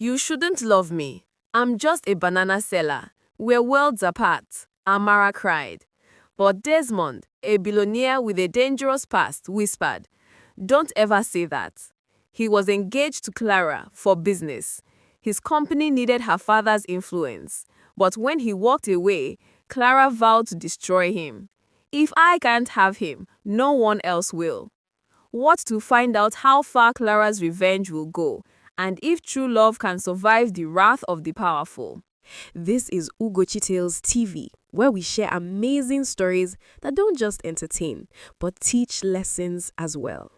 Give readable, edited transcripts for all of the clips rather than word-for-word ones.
You shouldn't love me. I'm just a banana seller. We're worlds apart, Amara cried. But Desmond, a billionaire with a dangerous past, whispered, Don't ever say that. He was engaged to Clara for business. His company needed her father's influence. But when he walked away, Clara vowed to destroy him. If I can't have him, no one else will. What to find out how far Clara's revenge will go, and if true love can survive the wrath of the powerful. This is Ugochii TV, where we share amazing stories that don't just entertain, but teach lessons as well.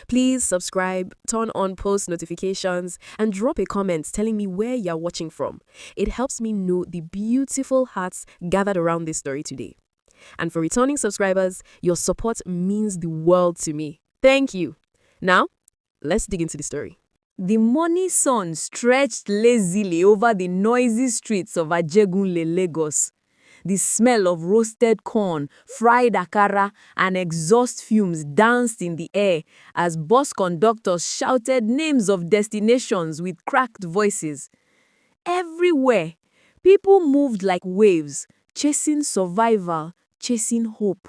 Please subscribe, turn on post notifications, and drop a comment telling me where you're watching from. It helps me know the beautiful hearts gathered around this story today. And for returning subscribers, your support means the world to me. Thank you. Now, let's dig into the story. The morning sun stretched lazily over the noisy streets of Ajegunle, Lagos. The smell of roasted corn, fried akara, and exhaust fumes danced in the air as bus conductors shouted names of destinations with cracked voices. Everywhere, people moved like waves, chasing survival, chasing hope.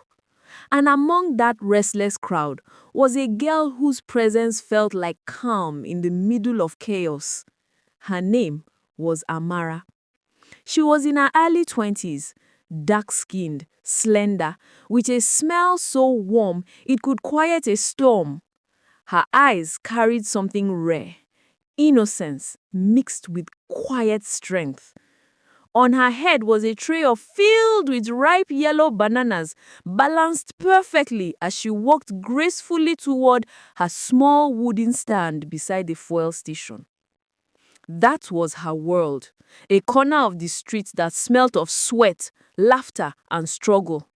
And among that restless crowd was a girl whose presence felt like calm in the middle of chaos. Her name was Amara. She was in her early 20s, dark-skinned, slender, with a smell so warm it could quiet a storm. Her eyes carried something rare, innocence mixed with quiet strength. On her head was a tray filled with ripe yellow bananas, balanced perfectly as she walked gracefully toward her small wooden stand beside the fuel station. That was her world, a corner of the street that smelt of sweat, laughter, and struggle.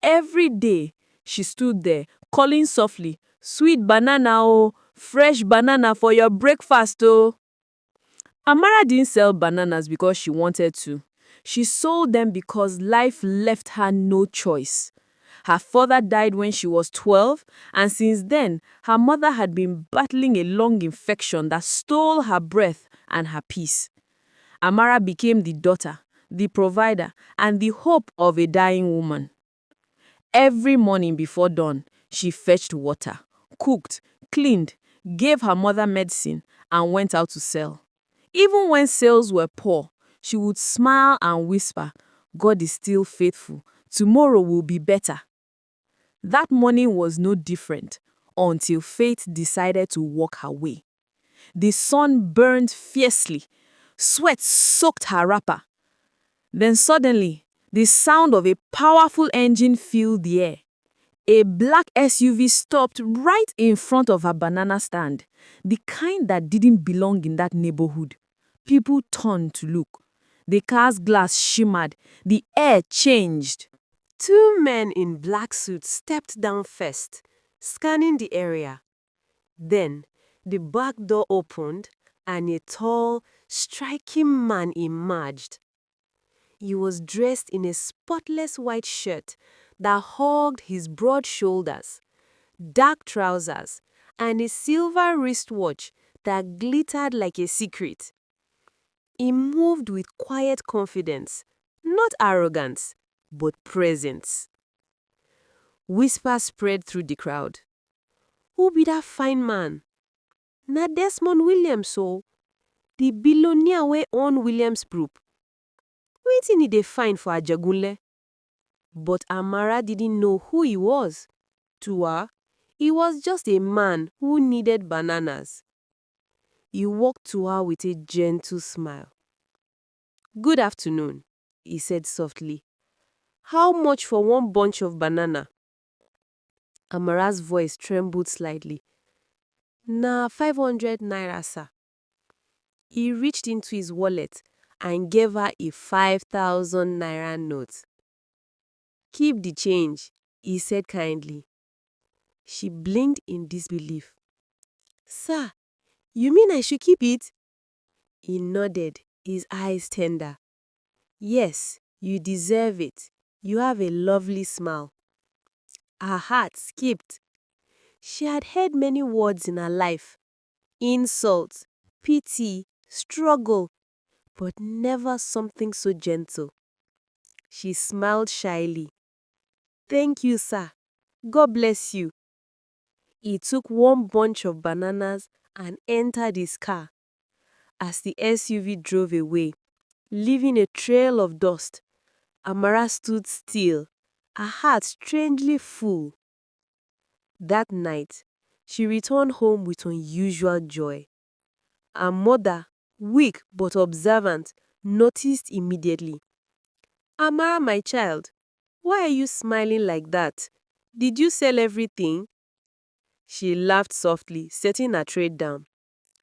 Every day, she stood there, calling softly, "Sweet banana, oh, fresh banana for your breakfast, oh." Amara didn't sell bananas because she wanted to. She sold them because life left her no choice. Her father died when she was 12, and since then, her mother had been battling a lung infection that stole her breath and her peace. Amara became the daughter, the provider, and the hope of a dying woman. Every morning before dawn, she fetched water, cooked, cleaned, gave her mother medicine, and went out to sell. Even when sales were poor, she would smile and whisper, "God is still faithful. Tomorrow will be better." That morning was no different until fate decided to walk her way. The sun burned fiercely. Sweat soaked her wrapper. Then suddenly, the sound of a powerful engine filled the air. A black SUV stopped right in front of her banana stand, the kind that didn't belong in that neighborhood. People turned to look. The car's glass shimmered. The air changed. Two men in black suits stepped down first, scanning the area. Then, the back door opened and a tall, striking man emerged. He was dressed in a spotless white shirt that hugged his broad shoulders, dark trousers, and a silver wristwatch that glittered like a secret. He moved with quiet confidence, not arrogance, but presence. Whispers spread through the crowd. Who be that fine man? Na Desmond Williams, so the billionaire wey own Williams Group. Wetin he dey find for Ajegunle? But Amara didn't know who he was. To her, he was just a man who needed bananas. He walked to her with a gentle smile. "Good afternoon," he said softly. "How much for one bunch of banana?" Amara's voice trembled slightly. "Na 500 naira, sir." He reached into his wallet and gave her a 5,000 naira note. "Keep the change," he said kindly. She blinked in disbelief. "Sir, you mean I should keep it?" He nodded, his eyes tender. "Yes, you deserve it. You have a lovely smile." Her heart skipped. She had heard many words in her life: insult, pity, struggle, but never something so gentle. She smiled shyly. "Thank you, sir. God bless you." He took one bunch of bananas and entered his car. As the SUV drove away, leaving a trail of dust, Amara stood still, her heart strangely full. That night, she returned home with unusual joy. Her mother, weak but observant, noticed immediately. "Amara, my child, why are you smiling like that? Did you sell everything?" She laughed softly, setting her tray down.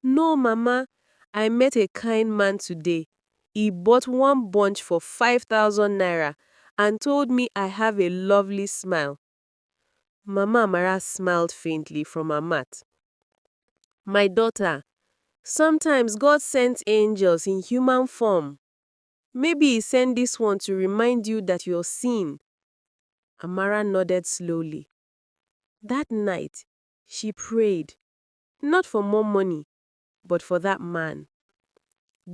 "No, Mama, I met a kind man today. He bought one bunch for 5,000 naira and told me I have a lovely smile." Mama Amara smiled faintly from her mat. "My daughter, sometimes God sends angels in human form. Maybe He sent this one to remind you that you're seen." Amara nodded slowly. That night, she prayed, not for more money, but for that man.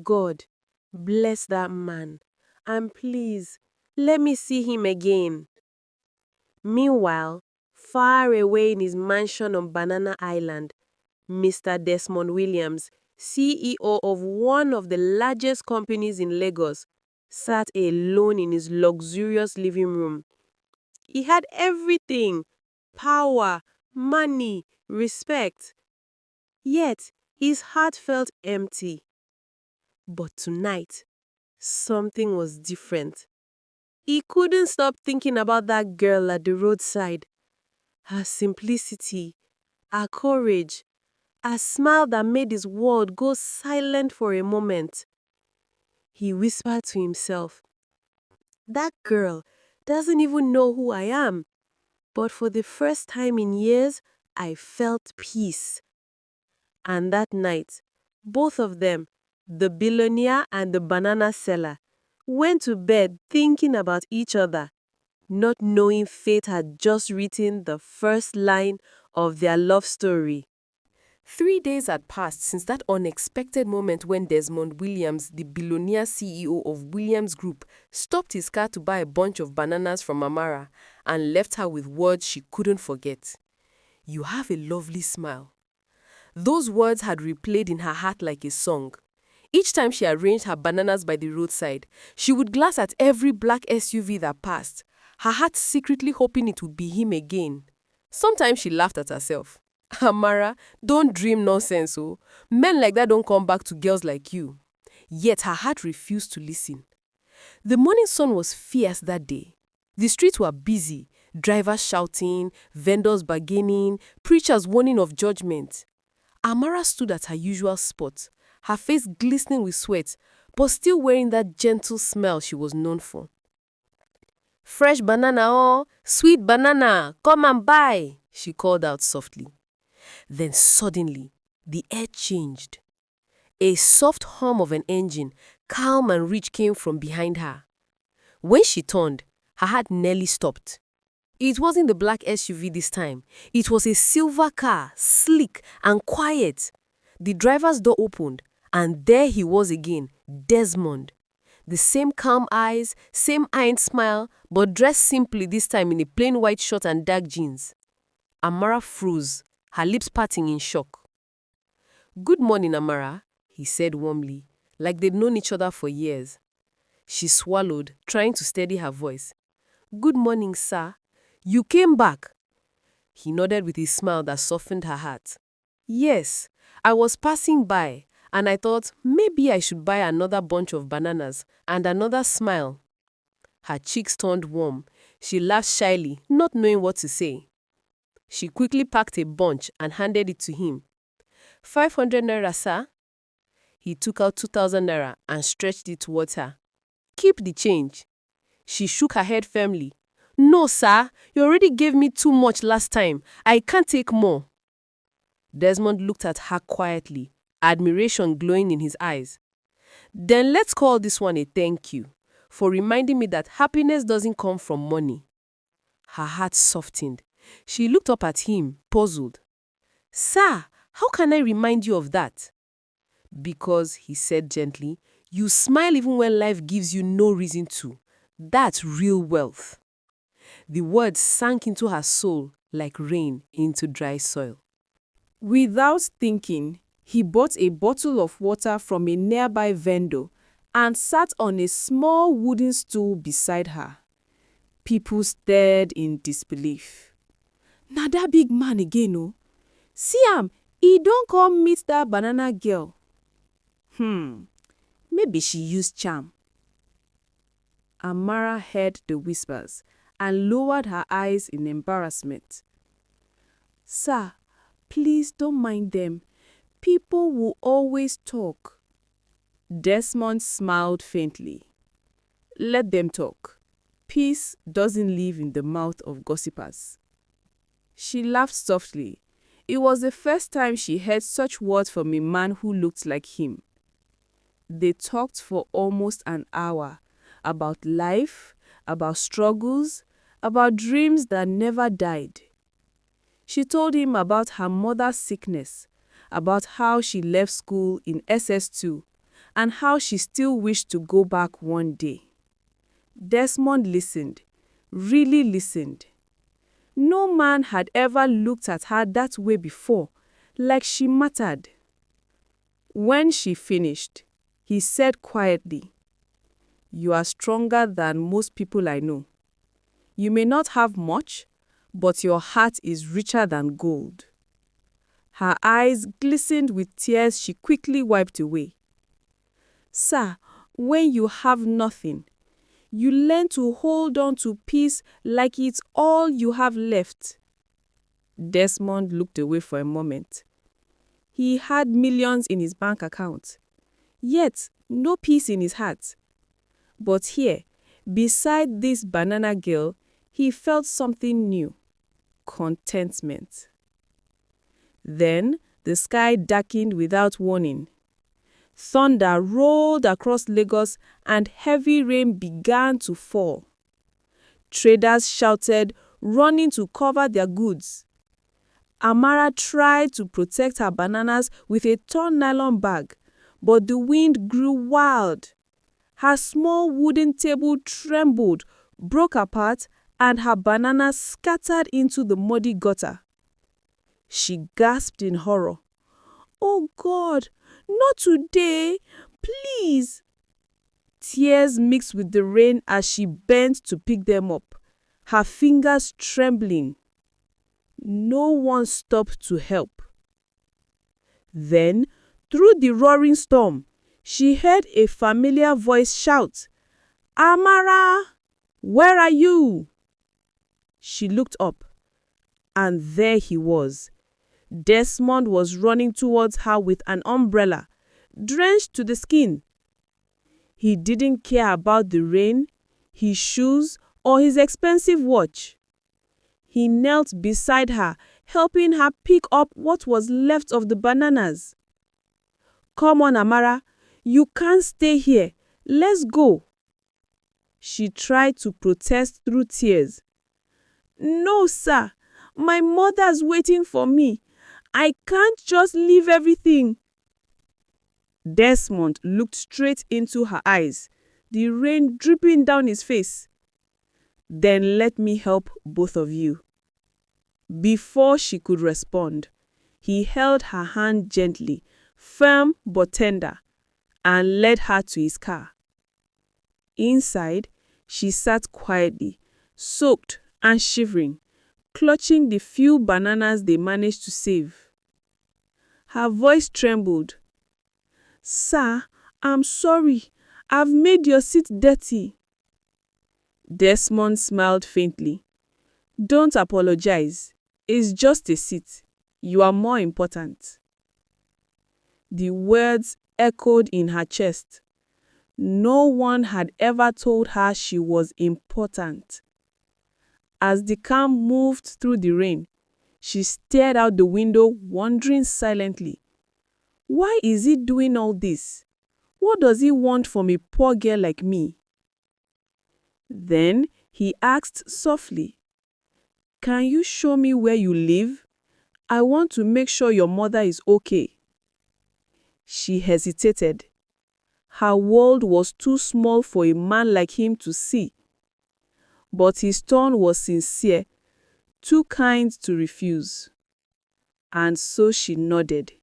"God, bless that man, and please, let me see him again." Meanwhile, far away in his mansion on Banana Island, Mr. Desmond Williams, CEO of one of the largest companies in Lagos, sat alone in his luxurious living room. He had everything: power, money, respect. Yet, his heart felt empty. But tonight, something was different. He couldn't stop thinking about that girl at the roadside. Her simplicity, her courage, her smile that made his world go silent for a moment. He whispered to himself, "That girl doesn't even know who I am." But for the first time in years, I felt peace. And that night, both of them, the billionaire and the banana seller, went to bed thinking about each other, not knowing fate had just written the first line of their love story. 3 days had passed since that unexpected moment when Desmond Williams, the billionaire CEO of Williams Group, stopped his car to buy a bunch of bananas from Amara and left her with words she couldn't forget. "You have a lovely smile." Those words had replayed in her heart like a song. Each time she arranged her bananas by the roadside, she would glance at every black SUV that passed, her heart secretly hoping it would be him again. Sometimes she laughed at herself. "Amara, don't dream nonsense, oh. Men like that don't come back to girls like you." Yet her heart refused to listen. The morning sun was fierce that day. The streets were busy, drivers shouting, vendors bargaining, preachers warning of judgment. Amara stood at her usual spot, her face glistening with sweat, but still wearing that gentle smell she was known for. "Fresh banana, oh, sweet banana, come and buy," she called out softly. Then suddenly, the air changed. A soft hum of an engine, calm and rich, came from behind her. When she turned, her heart nearly stopped. It wasn't the black SUV this time. It was a silver car, sleek and quiet. The driver's door opened, and there he was again, Desmond. The same calm eyes, same iron smile, but dressed simply this time in a plain white shirt and dark jeans. Amara froze, her lips parting in shock. "Good morning, Amara," he said warmly, like they'd known each other for years. She swallowed, trying to steady her voice. "Good morning, sir. You came back." He nodded with a smile that softened her heart. "Yes, I was passing by, and I thought maybe I should buy another bunch of bananas," and another smile. Her cheeks turned warm. She laughed shyly, not knowing what to say. She quickly packed a bunch and handed it to him. 500 naira, sir." He took out 2,000 naira and stretched it towards her. "Keep the change." She shook her head firmly. "No, sir, you already gave me too much last time. I can't take more." Desmond looked at her quietly, admiration glowing in his eyes. "Then let's call this one a thank you for reminding me that happiness doesn't come from money." Her heart softened. She looked up at him, puzzled. "Sir, how can I remind you of that?" Because, he said gently, you smile even when life gives you no reason to. That's real wealth. The words sank into her soul like rain into dry soil. Without thinking, he bought a bottle of water from a nearby vendor and sat on a small wooden stool beside her. People stared in disbelief. "Na dat big man again o. See am, he don come meet dat banana girl. Maybe she use charm." Amara heard the whispers and lowered her eyes in embarrassment. "Sir, please don't mind them. People will always talk." Desmond smiled faintly. "Let them talk. Peace doesn't live in the mouth of gossipers." She laughed softly. It was the first time she heard such words from a man who looked like him. They talked for almost an hour about life, about struggles, about dreams that never died. She told him about her mother's sickness, about how she left school in SS2, and how she still wished to go back one day. Desmond listened, really listened. No man had ever looked at her that way before, like she mattered. When she finished, he said quietly, "You are stronger than most people I know. You may not have much, but your heart is richer than gold." Her eyes glistened with tears she quickly wiped away. "Sir, when you have nothing, you learn to hold on to peace like it's all you have left." Desmond looked away for a moment. He had millions in his bank account, yet no peace in his heart. But here, beside this banana girl, he felt something new: contentment. Then the sky darkened without warning. Thunder rolled across Lagos and heavy rain began to fall. Traders shouted, running to cover their goods. Amara tried to protect her bananas with a torn nylon bag, but the wind grew wild. Her small wooden table trembled, broke apart, and her bananas scattered into the muddy gutter. She gasped in horror. "Oh God, not today, please." Tears mixed with the rain as she bent to pick them up, her fingers trembling. No one stopped to help. Then, through the roaring storm, she heard a familiar voice shout, "Amara, where are you?" She looked up, and there he was. Desmond was running towards her with an umbrella, drenched to the skin. He didn't care about the rain, his shoes, or his expensive watch. He knelt beside her, helping her pick up what was left of the bananas. "Come on, Amara. You can't stay here. Let's go." She tried to protest through tears. "No, sir. My mother's waiting for me. I can't just leave everything." Desmond looked straight into her eyes, the rain dripping down his face. "Then let me help both of you." Before she could respond, he held her hand gently, firm but tender, and led her to his car. Inside, she sat quietly, soaked and shivering, clutching the few bananas they managed to save. Her voice trembled. "Sir, I'm sorry. I've made your seat dirty." Desmond smiled faintly. "Don't apologize. It's just a seat. You are more important." The words echoed in her chest. No one had ever told her she was important. As the car moved through the rain, she stared out the window, wondering silently, why is he doing all this? What does he want from a poor girl like me? Then he asked softly, "Can you show me where you live? I want to make sure your mother is okay." She hesitated. Her world was too small for a man like him to see. But his tone was sincere, too kind to refuse. And so she nodded.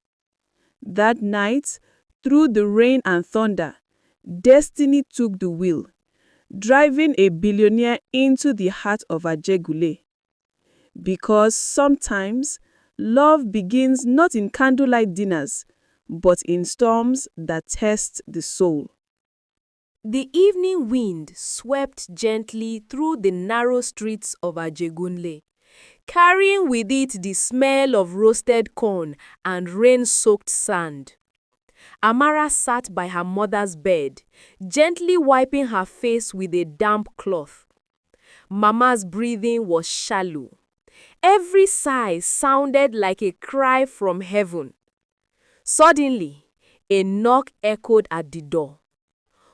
That night, through the rain and thunder, destiny took the wheel, driving a billionaire into the heart of Ajegule. Because sometimes, love begins not in candlelight dinners, but in storms that test the soul. The evening wind swept gently through the narrow streets of Ajegunle, carrying with it the smell of roasted corn and rain-soaked sand. Amara sat by her mother's bed, gently wiping her face with a damp cloth. Mama's breathing was shallow. Every sigh sounded like a cry from heaven. Suddenly, a knock echoed at the door.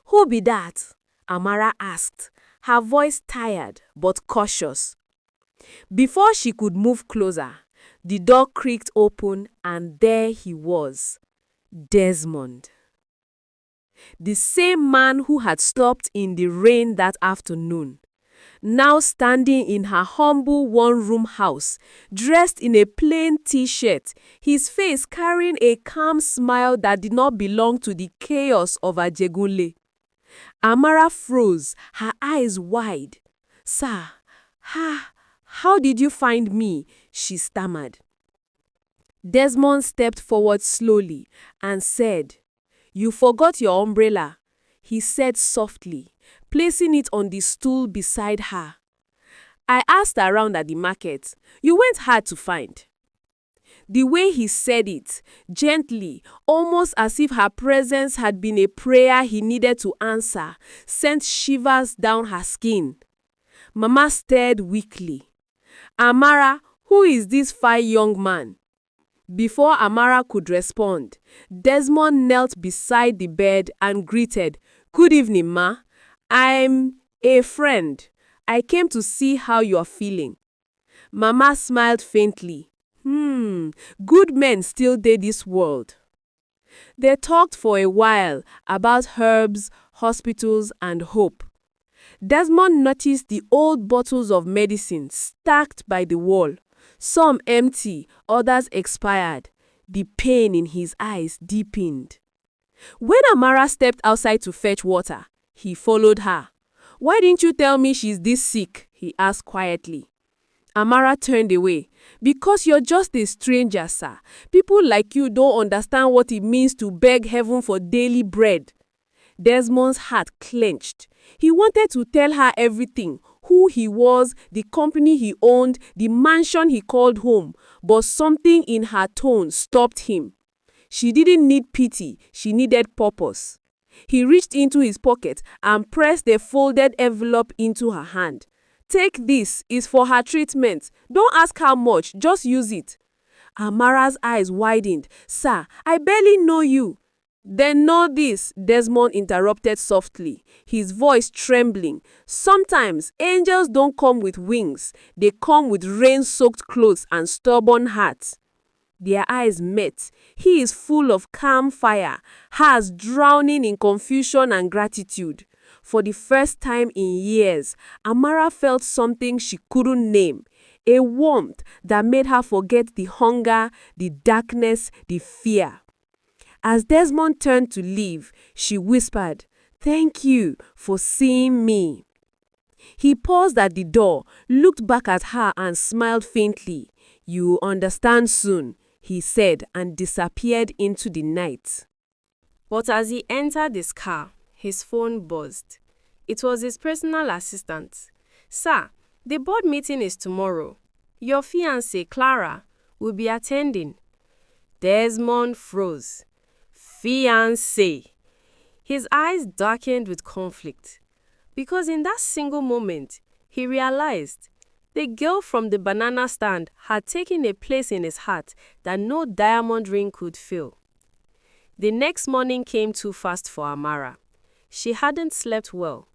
"Who be that?" Amara asked, her voice tired but cautious. Before she could move closer, the door creaked open and there he was, Desmond. The same man who had stopped in the rain that afternoon, now standing in her humble one-room house, dressed in a plain t-shirt, his face carrying a calm smile that did not belong to the chaos of Ajegunle. Amara froze, her eyes wide. "Sir, how did you find me?" she stammered. Desmond stepped forward slowly and said, "You forgot your umbrella," he said softly, placing it on the stool beside her. "I asked around at the market. You went hard to find." The way he said it, gently, almost as if her presence had been a prayer he needed to answer, sent shivers down her skin. Mama stared weakly. "Amara, who is this fine young man?" Before Amara could respond, Desmond knelt beside the bed and greeted, "Good evening, Ma. I'm a friend. I came to see how you're feeling." Mama smiled faintly. Good men still date this world." They talked for a while about herbs, hospitals, and hope. Desmond noticed the old bottles of medicine stacked by the wall, some empty, others expired. The pain in his eyes deepened. When Amara stepped outside to fetch water, he followed her. "Why didn't you tell me she's this sick?" he asked quietly. Amara turned away. "Because you're just a stranger, sir. People like you don't understand what it means to beg heaven for daily bread." Desmond's heart clenched. He wanted to tell her everything, who he was, the company he owned, the mansion he called home, but something in her tone stopped him. She didn't need pity, she needed purpose. He reached into his pocket and pressed a folded envelope into her hand. "Take this, it's for her treatment. Don't ask how much, just use it." Amara's eyes widened. "Sir, I barely know you." "Then know this," Desmond interrupted softly, his voice trembling. "Sometimes angels don't come with wings. They come with rain-soaked clothes and stubborn hearts." Their eyes met. He is full of calm fire, hers drowning in confusion and gratitude. For the first time in years, Amara felt something she couldn't name, a warmth that made her forget the hunger, the darkness, the fear. As Desmond turned to leave, she whispered, "Thank you for seeing me." He paused at the door, looked back at her and smiled faintly. "You'll understand soon," he said, and disappeared into the night. But as he entered his car, his phone buzzed. It was his personal assistant. "Sir, the board meeting is tomorrow. Your fiancée, Clara, will be attending." Desmond froze. Fiancée. His eyes darkened with conflict. Because in that single moment, he realized the girl from the banana stand had taken a place in his heart that no diamond ring could fill. The next morning came too fast for Amara. She hadn't slept well.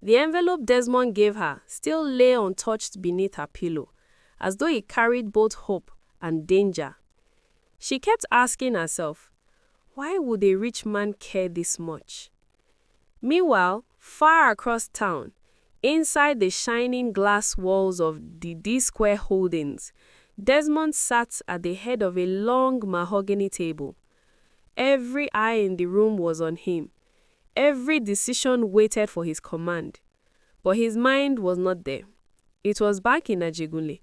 The envelope Desmond gave her still lay untouched beneath her pillow, as though it carried both hope and danger. She kept asking herself, Why would a rich man care this much? Meanwhile, far across town, inside the shining glass walls of the D-Square Holdings, Desmond sat at the head of a long mahogany table. Every eye in the room was on him. Every decision waited for his command. But his mind was not there. It was back in Ajegunle,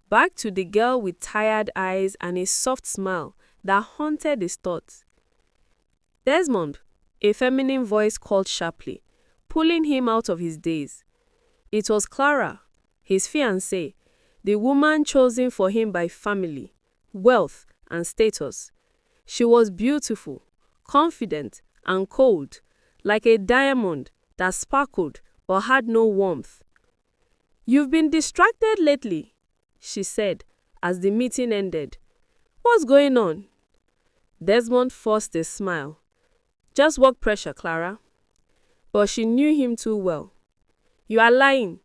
back to the girl with tired eyes and a soft smile that haunted his thoughts. Desmond, a feminine voice called sharply, pulling him out of his daze. It was Clara, his fiancée, the woman chosen for him by family, wealth, and status. She was beautiful, confident, and cold, like a diamond that sparkled but had no warmth. "You've been distracted lately," she said as the meeting ended. "What's going on?" Desmond forced a smile. "Just work pressure, Clara." But she knew him too well. "You are lying.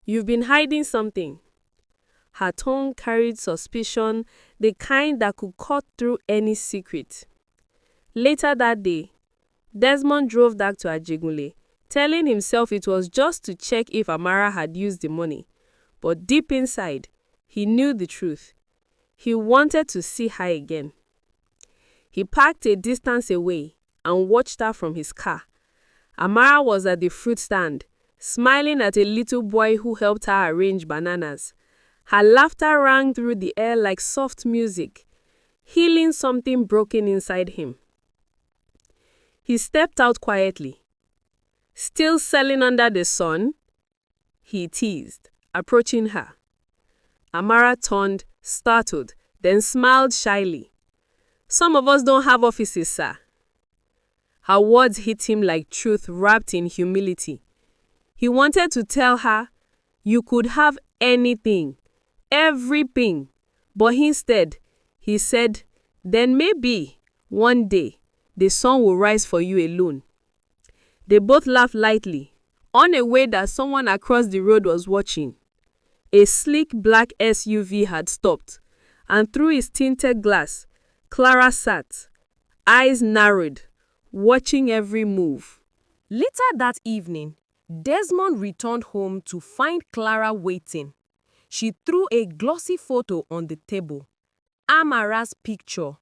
You've been hiding something." Her tone carried suspicion, the kind that could cut through any secret. Later that day, Desmond drove back to Ajegunle, telling himself it was just to check if Amara had used the money. But deep inside, he knew the truth. He wanted to see her again. He parked a distance away and watched her from his car. Amara was at the fruit stand, smiling at a little boy who helped her arrange bananas. Her laughter rang through the air like soft music, healing something broken inside him. He stepped out quietly. "Still selling under the sun?" he teased, approaching her. Amara turned, startled, then smiled shyly. "Some of us don't have offices, sir." Her words hit him like truth wrapped in humility. He wanted to tell her, "You could have anything, everything," but instead, he said, "Then maybe, one day, the sun will rise for you alone." They both laughed lightly, unaware that someone across the road was watching. A sleek black SUV had stopped, and through its tinted glass, Clara sat, eyes narrowed, watching every move. Later that evening, Desmond returned home to find Clara waiting. She threw a glossy photo on the table. Amara's picture.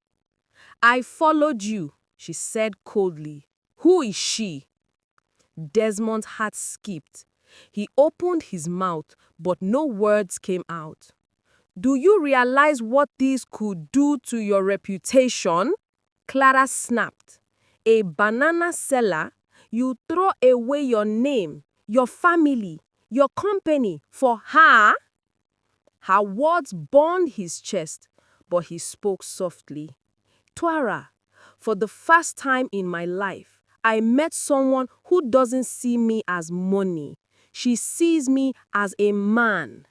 "I followed you," she said coldly. "Who is she?" Desmond's heart skipped. He opened his mouth, but no words came out. "Do you realize what this could do to your reputation?" Clara snapped. "A banana seller? You throw away your name, your family, your company for her?" Her words burned his chest, but he spoke softly. "Twara, for the first time in my life, I met someone who doesn't see me as money. She sees me as a man."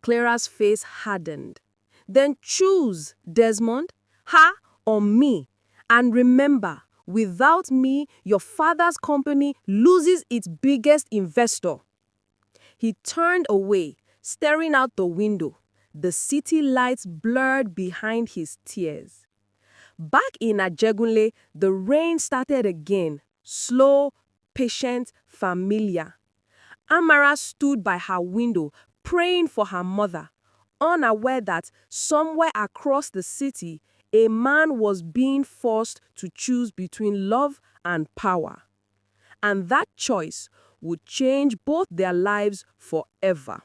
Clara's face hardened. "Then choose, Desmond, her or me. And remember, without me, your father's company loses its biggest investor." He turned away, staring out the window. The city lights blurred behind his tears. Back in Ajegunle, the rain started again, slow, patient, familiar. Amara stood by her window, praying for her mother, unaware that somewhere across the city, a man was being forced to choose between love and power. And that choice would change both their lives forever.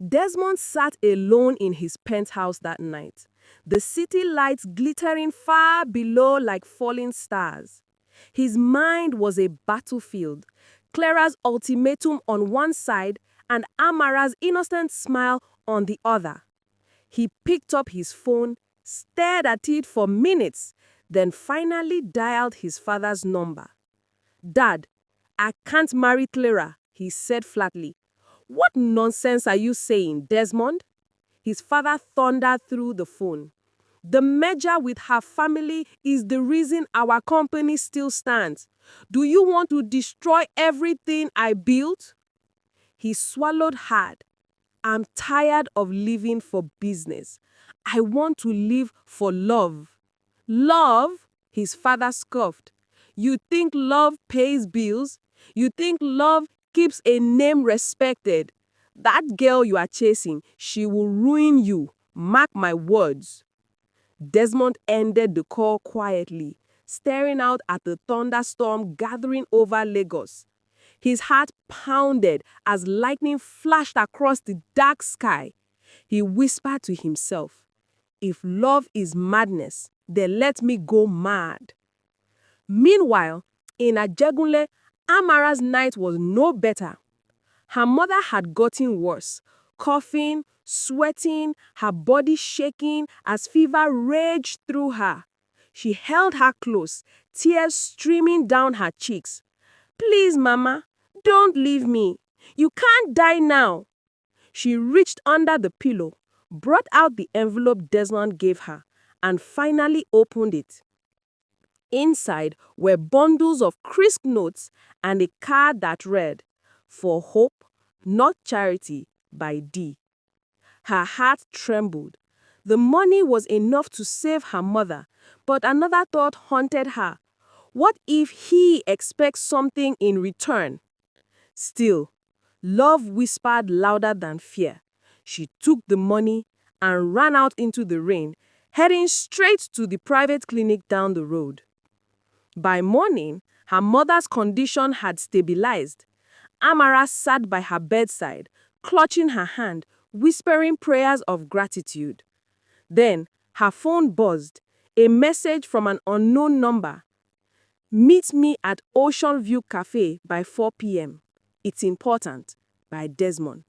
Desmond sat alone in his penthouse that night, the city lights glittering far below like falling stars. His mind was a battlefield, Clara's ultimatum on one side and Amara's innocent smile on the other. He picked up his phone, stared at it for minutes, then finally dialed his father's number. "Dad, I can't marry Clara," he said flatly. "What nonsense are you saying, Desmond?" His father thundered through the phone. "The merger with her family is the reason our company still stands. Do you want to destroy everything I built?" He swallowed hard. "I'm tired of living for business. I want to live for love." Love? His father scoffed. You think love pays bills? You think love keeps a name respected? That girl you are chasing, she will ruin you. Mark my words. Desmond ended the call quietly, staring out at the thunderstorm gathering over Lagos. His heart pounded as lightning flashed across the dark sky. He whispered to himself, "If love is madness, then let me go mad." Meanwhile, in Ajegunle, Amara's night was no better. Her mother had gotten worse, coughing, sweating, her body shaking as fever raged through her. She held her close, tears streaming down her cheeks. "Please, Mama, don't leave me. You can't die now." She reached under the pillow, brought out the envelope Desmond gave her, and finally opened it. Inside were bundles of crisp notes and a card that read, "For Hope, Not Charity," by D. Her heart trembled. The money was enough to save her mother, but another thought haunted her. What if he expects something in return? Still, love whispered louder than fear. She took the money and ran out into the rain, heading straight to the private clinic down the road. By morning, her mother's condition had stabilized. Amara sat by her bedside, clutching her hand, whispering prayers of gratitude. Then, her phone buzzed, a message from an unknown number. "Meet me at Ocean View Cafe by 4 p.m. It's important," by Desmond.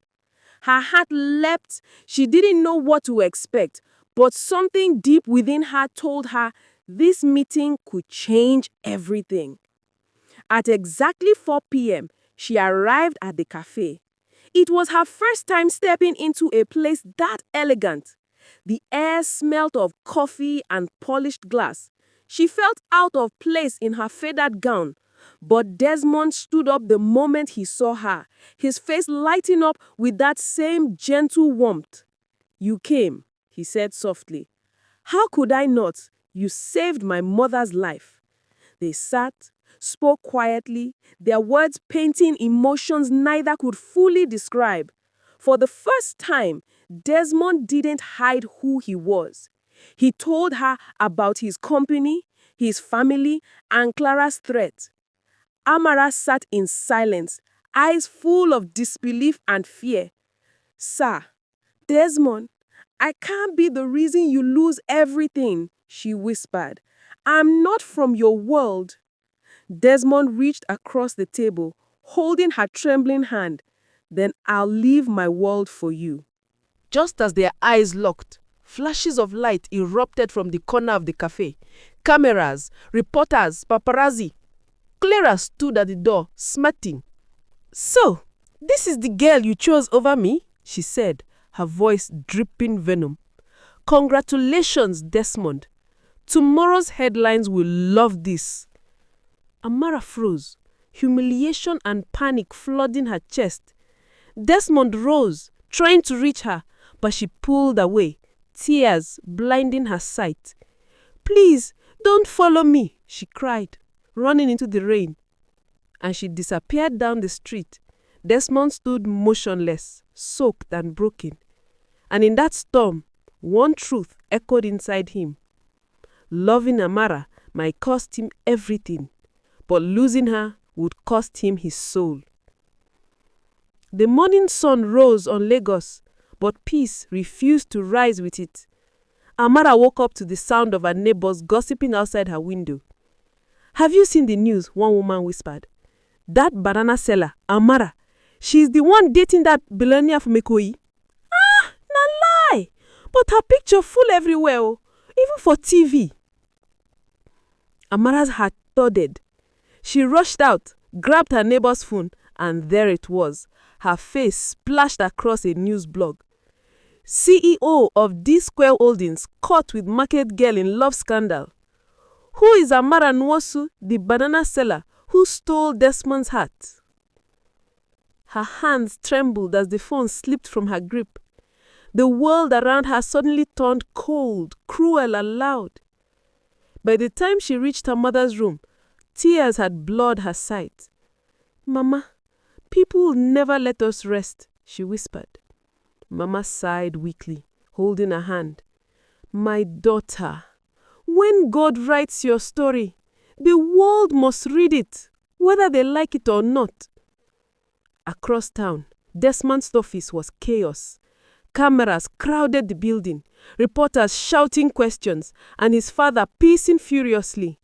Her heart leapt. She didn't know what to expect, but something deep within her told her this meeting could change everything. At exactly 4 p.m., she arrived at the cafe. It was her first time stepping into a place that elegant. The air smelled of coffee and polished glass. She felt out of place in her faded gown. But Desmond stood up the moment he saw her, his face lighting up with that same gentle warmth. "You came," he said softly. "How could I not? You saved my mother's life." They sat, spoke quietly, their words painting emotions neither could fully describe. For the first time, Desmond didn't hide who he was. He told her about his company, his family, and Clara's threat. Amara sat in silence, eyes full of disbelief and fear. "Sir, Desmond, I can't be the reason you lose everything," she whispered. "I'm not from your world." Desmond reached across the table, holding her trembling hand. "Then I'll leave my world for you." Just as their eyes locked, flashes of light erupted from the corner of the cafe. Cameras, reporters, paparazzi. Clara stood at the door, smirking. "So, this is the girl you chose over me?" she said, her voice dripping venom. "Congratulations, Desmond. Tomorrow's headlines will love this." Amara froze, humiliation and panic flooding her chest. Desmond rose, trying to reach her, but she pulled away, tears blinding her sight. "Please, don't follow me," she cried, running into the rain. And she disappeared down the street. Desmond stood motionless, soaked and broken. And in that storm, one truth echoed inside him. Loving Amara might cost him everything, but losing her would cost him his soul. The morning sun rose on Lagos, but peace refused to rise with it. Amara woke up to the sound of her neighbors gossiping outside her window. "Have you seen the news?" one woman whispered. "That banana seller, Amara, she's the one dating that billionaire from Ikoyi." "Ah, na lie! But her picture full everywhere, oh, even for TV." Amara's heart thudded. She rushed out, grabbed her neighbor's phone, and there it was, her face splashed across a news blog. "CEO of D-Square Holdings caught with market girl in love scandal." Who is Amara Nwosu, the banana seller who stole Desmond's heart? Her hands trembled as the phone slipped from her grip. The world around her suddenly turned cold, cruel, and loud. By the time she reached her mother's room, tears had blurred her sight. "Mama, people will never let us rest," she whispered. Mama sighed weakly, holding her hand. "My daughter, when God writes your story, the world must read it, whether they like it or not." Across town, Desmond's office was chaos. Cameras crowded the building, reporters shouting questions, and his father pacing furiously.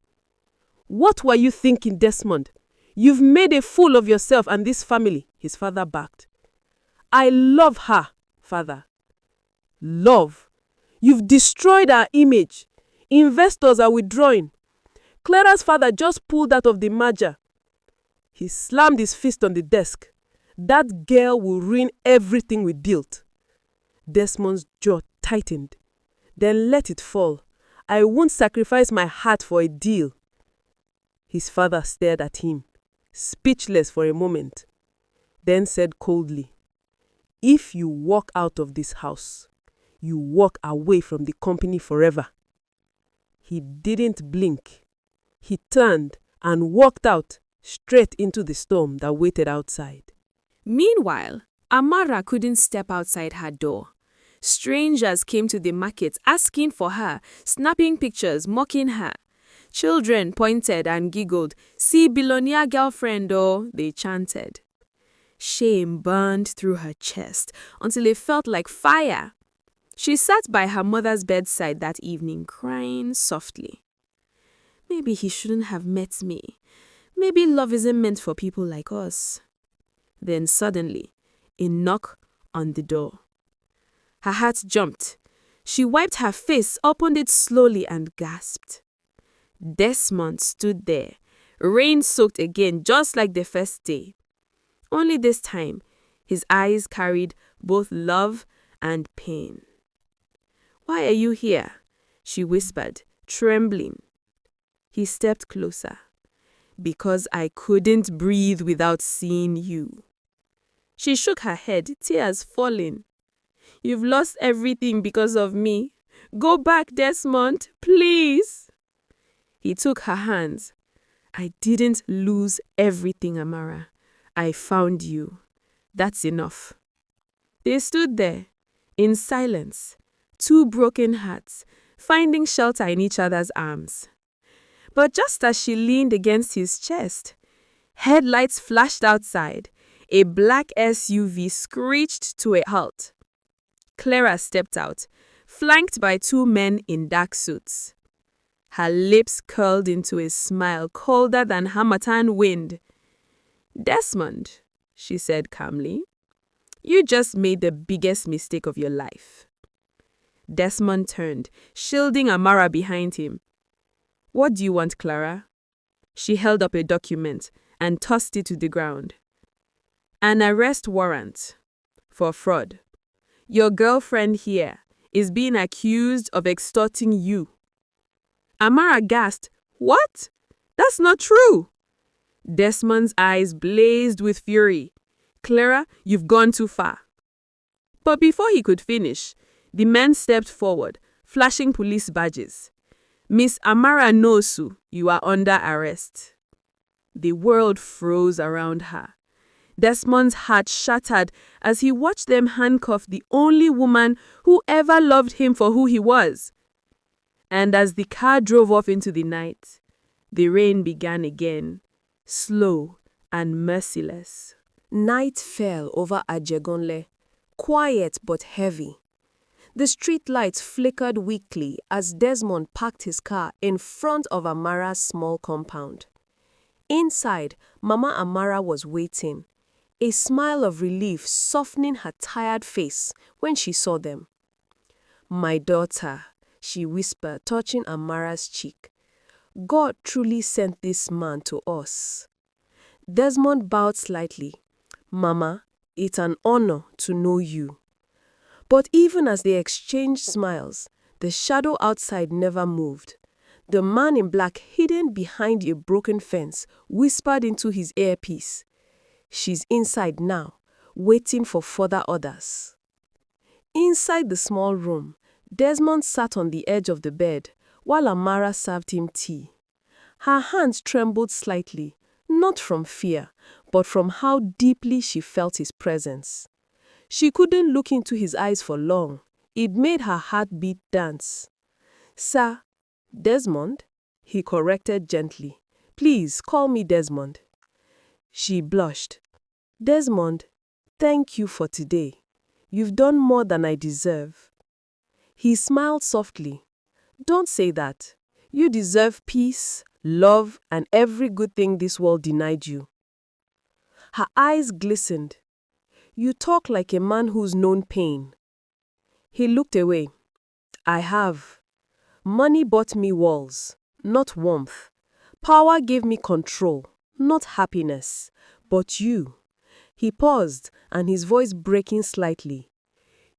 "What were you thinking, Desmond? You've made a fool of yourself and this family," his father barked. "I love her, father." "Love? You've destroyed our image. Investors are withdrawing. Clara's father just pulled out of the merger." He slammed his fist on the desk. "That girl will ruin everything we built." Desmond's jaw tightened. "Then let it fall. I won't sacrifice my heart for a deal." His father stared at him, speechless for a moment, then said coldly, "If you walk out of this house, you walk away from the company forever." He didn't blink. He turned and walked out, straight into the storm that waited outside. Meanwhile, Amara couldn't step outside her door. Strangers came to the market asking for her, snapping pictures, mocking her. Children pointed and giggled. "See billionaire girlfriend, oh," they chanted. Shame burned through her chest until it felt like fire. She sat by her mother's bedside that evening, crying softly. Maybe he shouldn't have met me. Maybe love isn't meant for people like us. Then suddenly, a knock on the door. Her heart jumped. She wiped her face, opened it slowly, and gasped. Desmond stood there, rain-soaked again, just like the first day. Only this time, his eyes carried both love and pain. "Why are you here?" she whispered, trembling. He stepped closer. "Because I couldn't breathe without seeing you." She shook her head, tears falling. "You've lost everything because of me. Go back, Desmond, please." He took her hands. "I didn't lose everything, Amara. I found you. That's enough." They stood there, in silence, two broken hearts, finding shelter in each other's arms. But just as she leaned against his chest, headlights flashed outside. A black SUV screeched to a halt. Clara stepped out, flanked by two men in dark suits. Her lips curled into a smile colder than Harmattan wind. "Desmond," she said calmly, "you just made the biggest mistake of your life." Desmond turned, shielding Amara behind him. "What do you want, Clara?" She held up a document and tossed it to the ground. "An arrest warrant for fraud. Your girlfriend here is being accused of extorting you." Amara gasped. "What? That's not true." Desmond's eyes blazed with fury. "Clara, you've gone too far." But before he could finish, the men stepped forward, flashing police badges. "Miss Amara Nosu, you are under arrest." The world froze around her. Desmond's heart shattered as he watched them handcuff the only woman who ever loved him for who he was. And as the car drove off into the night, the rain began again, slow and merciless. Night fell over Ajegunle, quiet but heavy. The street lights flickered weakly as Desmond parked his car in front of Amara's small compound. Inside, Mama Amara was waiting, a smile of relief softening her tired face when she saw them. "My daughter," she whispered, touching Amara's cheek. "God truly sent this man to us." Desmond bowed slightly. "Mama, it's an honor to know you." But even as they exchanged smiles, the shadow outside never moved. The man in black, hidden behind a broken fence, whispered into his earpiece, "She's inside now, waiting for further orders." Inside the small room, Desmond sat on the edge of the bed, while Amara served him tea. Her hands trembled slightly, not from fear, but from how deeply she felt his presence. She couldn't look into his eyes for long. It made her heartbeat dance. "Sir, Desmond?" he corrected gently. "Please call me Desmond." She blushed. "Desmond, thank you for today. You've done more than I deserve." He smiled softly. "Don't say that. You deserve peace, love, and every good thing this world denied you." Her eyes glistened. "You talk like a man who's known pain." He looked away. "I have. Money bought me walls, not warmth. Power gave me control, not happiness. But you." He paused, and his voice breaking slightly.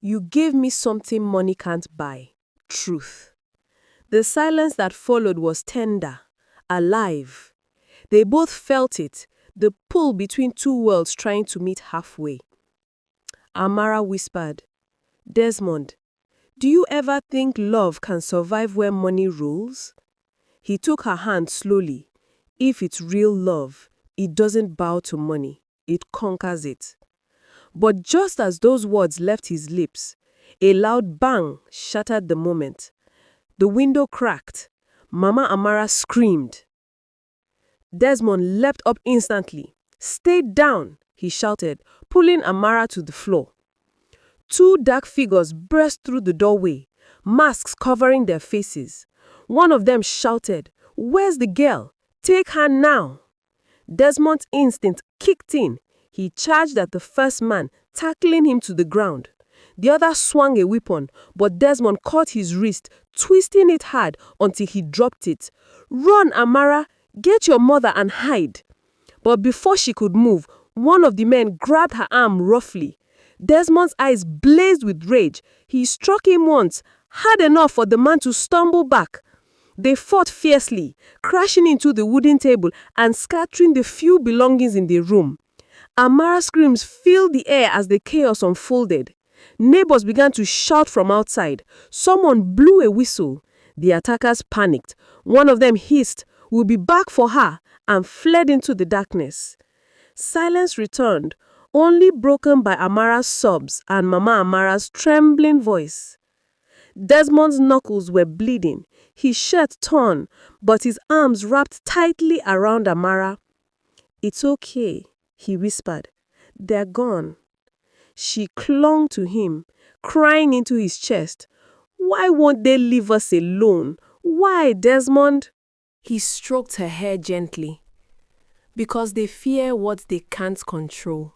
"You gave me something money can't buy. Truth." The silence that followed was tender, alive. They both felt it, the pull between two worlds trying to meet halfway. Amara whispered, "Desmond, do you ever think love can survive where money rules?" He took her hand slowly. "If it's real love, it doesn't bow to money, it conquers it." But just as those words left his lips, a loud bang shattered the moment. The window cracked. Mama Amara screamed. Desmond leapt up instantly. "Stay down," he shouted, pulling Amara to the floor. Two dark figures burst through the doorway, masks covering their faces. One of them shouted, "Where's the girl? Take her now!" Desmond's instinct kicked in. He charged at the first man, tackling him to the ground. The other swung a weapon, but Desmond caught his wrist, twisting it hard until he dropped it. "Run, Amara! Get your mother and hide!" But before she could move, one of the men grabbed her arm roughly. Desmond's eyes blazed with rage. He struck him once, hard enough for the man to stumble back. They fought fiercely, crashing into the wooden table and scattering the few belongings in the room. Amara's screams filled the air as the chaos unfolded. Neighbors began to shout from outside. Someone blew a whistle. The attackers panicked. One of them hissed, "We'll be back for her," and fled into the darkness. Silence returned, only broken by Amara's sobs and Mama Amara's trembling voice. Desmond's knuckles were bleeding, his shirt torn, but his arms wrapped tightly around Amara. "It's okay," he whispered. "They're gone." She clung to him, crying into his chest. "Why won't they leave us alone? Why, Desmond?" He stroked her hair gently. "Because they fear what they can't control.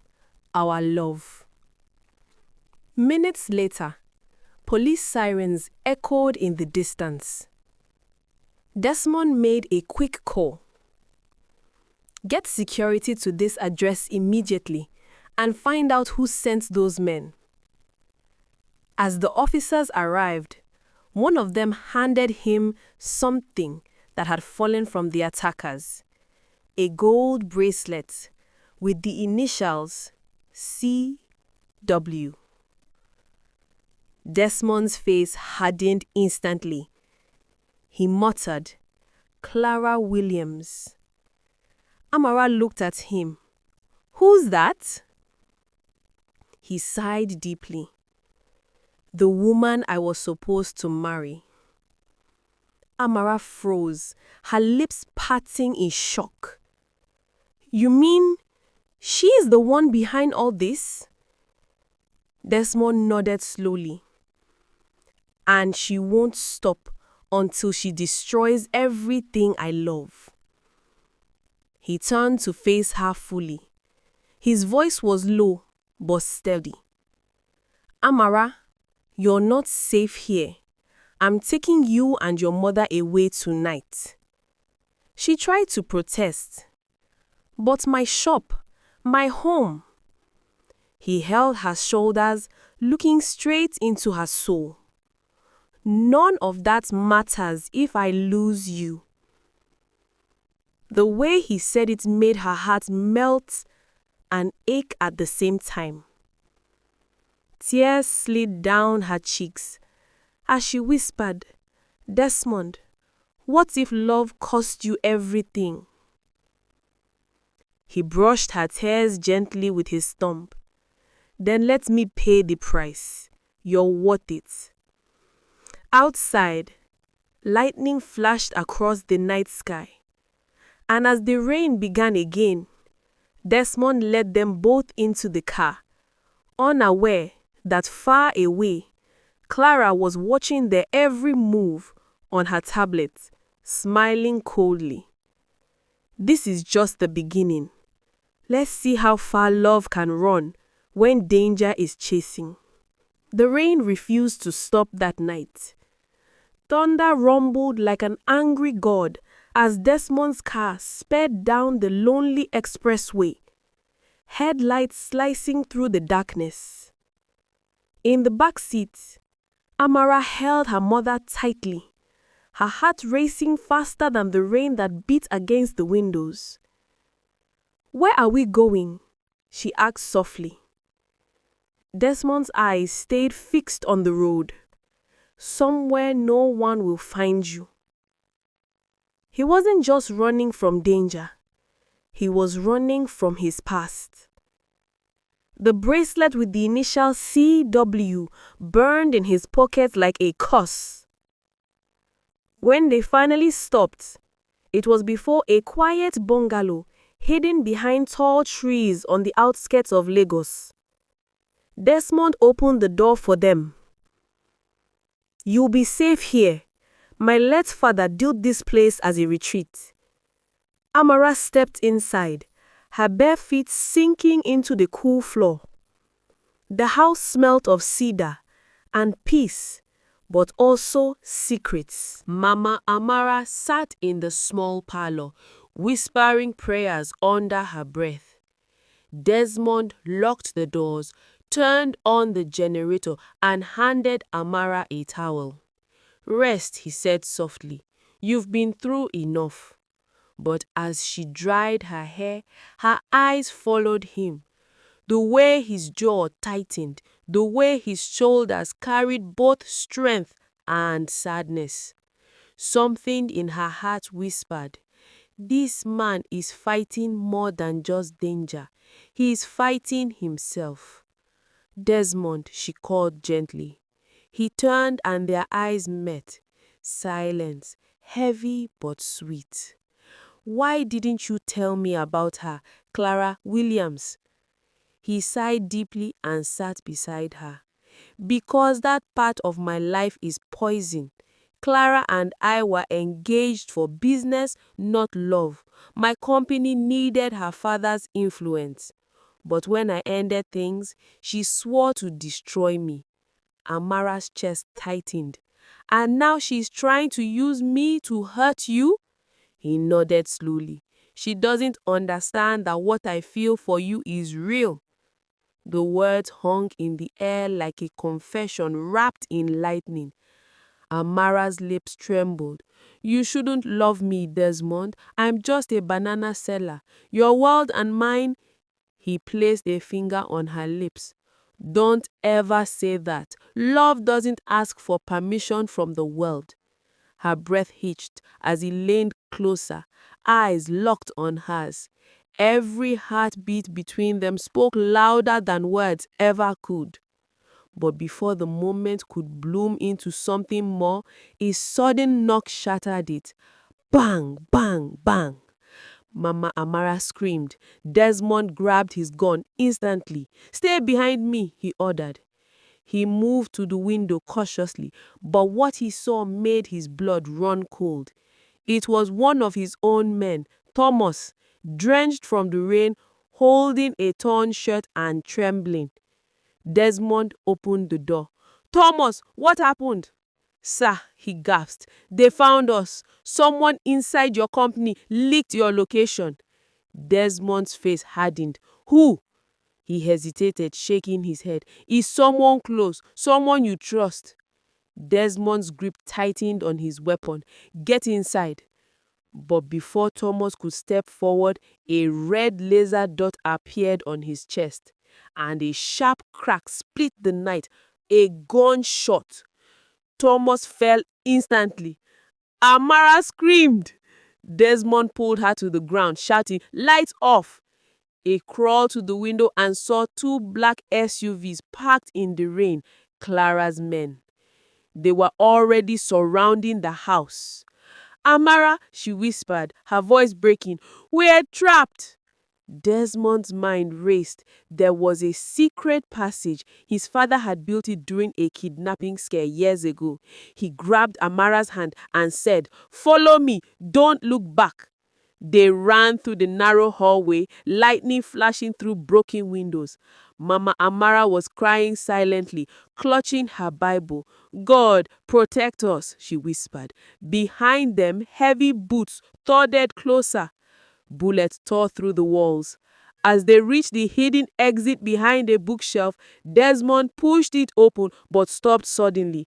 Our love." Minutes later, police sirens echoed in the distance. Desmond made a quick call. "Get security to this address immediately and find out who sent those men." As the officers arrived, one of them handed him something that had fallen from the attackers. A gold bracelet with the initials C.W. Desmond's face hardened instantly. He muttered, "Clara Williams." Amara looked at him. "Who's that?" He sighed deeply. "The woman I was supposed to marry." Amara froze, her lips parting in shock. "You mean she is the one behind all this?" Desmond nodded slowly. "And she won't stop until she destroys everything I love." He turned to face her fully. His voice was low but steady. "Amara, you're not safe here. I'm taking you and your mother away tonight." She tried to protest. "But my shop, my home." He held her shoulders, looking straight into her soul. "None of that matters if I lose you." The way he said it made her heart melt and ache at the same time. Tears slid down her cheeks as she whispered, "Desmond, What if love cost you everything? He brushed her tears gently with his thumb. Then let me pay the price. You're worth it. Outside, lightning flashed across the night sky. And as the rain began again, Desmond led them both into the car, unaware that far away, Clara was watching their every move on her tablet, smiling coldly. This is just the beginning. Let's see how far love can run when danger is chasing. The rain refused to stop that night. Thunder rumbled like an angry god as Desmond's car sped down the lonely expressway, headlights slicing through the darkness. In the back seat, Amara held her mother tightly, her heart racing faster than the rain that beat against the windows. "Where are we going?" she asked softly. Desmond's eyes stayed fixed on the road. "Somewhere no one will find you." He wasn't just running from danger. He was running from his past. The bracelet with the initial CW burned in his pocket like a curse. When they finally stopped, it was before a quiet bungalow hidden behind tall trees on the outskirts of Lagos. Desmond opened the door for them. "You'll be safe here. My late father built this place as a retreat." Amara stepped inside, her bare feet sinking into the cool floor. The house smelt of cedar and peace, but also secrets. Mama Amara sat in the small parlor, whispering prayers under her breath. Desmond locked the doors, turned on the generator, and handed Amara a towel. "Rest," he said softly. "You've been through enough." But as she dried her hair, her eyes followed him. The way his jaw tightened, the way his shoulders carried both strength and sadness. Something in her heart whispered, "This man is fighting more than just danger. He is fighting himself." "Desmond," she called gently. He turned and their eyes met. Silence, heavy but sweet. "Why didn't you tell me about her, Clara Williams?" He sighed deeply and sat beside her. "Because that part of my life is poison. Clara and I were engaged for business, not love. My company needed her father's influence. But when I ended things, she swore to destroy me." Amara's chest tightened. "And now she's trying to use me to hurt you?" He nodded slowly. "She doesn't understand that what I feel for you is real." The words hung in the air like a confession wrapped in lightning. Amara's lips trembled. "You shouldn't love me, Desmond. I'm just a banana seller. Your world and mine." He placed a finger on her lips. "Don't ever say that. Love doesn't ask for permission from the world." Her breath hitched as he leaned closer, eyes locked on hers. Every heartbeat between them spoke louder than words ever could. But before the moment could bloom into something more, a sudden knock shattered it. Bang, bang, bang. Mama Amara screamed. Desmond grabbed his gun instantly. "Stay behind me," he ordered. He moved to the window cautiously, but what he saw made his blood run cold. It was one of his own men, Thomas, drenched from the rain, holding a torn shirt and trembling. Desmond opened the door. "Thomas, what happened?" "Sir," he gasped, "they found us. Someone inside your company leaked your location." Desmond's face hardened. "Who?" He hesitated, shaking his head. "Is someone close? Someone you trust?" Desmond's grip tightened on his weapon. "Get inside." But before Thomas could step forward, a red laser dot appeared on his chest, and a sharp crack split the night. A gunshot. Thomas fell instantly. Amara screamed. Desmond pulled her to the ground, shouting, "Lights off!" He crawled to the window and saw two black SUVs parked in the rain, Clara's men. They were already surrounding the house. "Amara," she whispered, her voice breaking, "we're trapped." Desmond's mind raced. There was a secret passage. His father had built it during a kidnapping scare years ago. He grabbed Amara's hand and said, "Follow me, don't look back." They ran through the narrow hallway, lightning flashing through broken windows. Mama Amara was crying silently, clutching her Bible. "God, protect us," she whispered. Behind them, heavy boots thudded closer. Bullets tore through the walls. As they reached the hidden exit behind a bookshelf, Desmond pushed it open but stopped suddenly.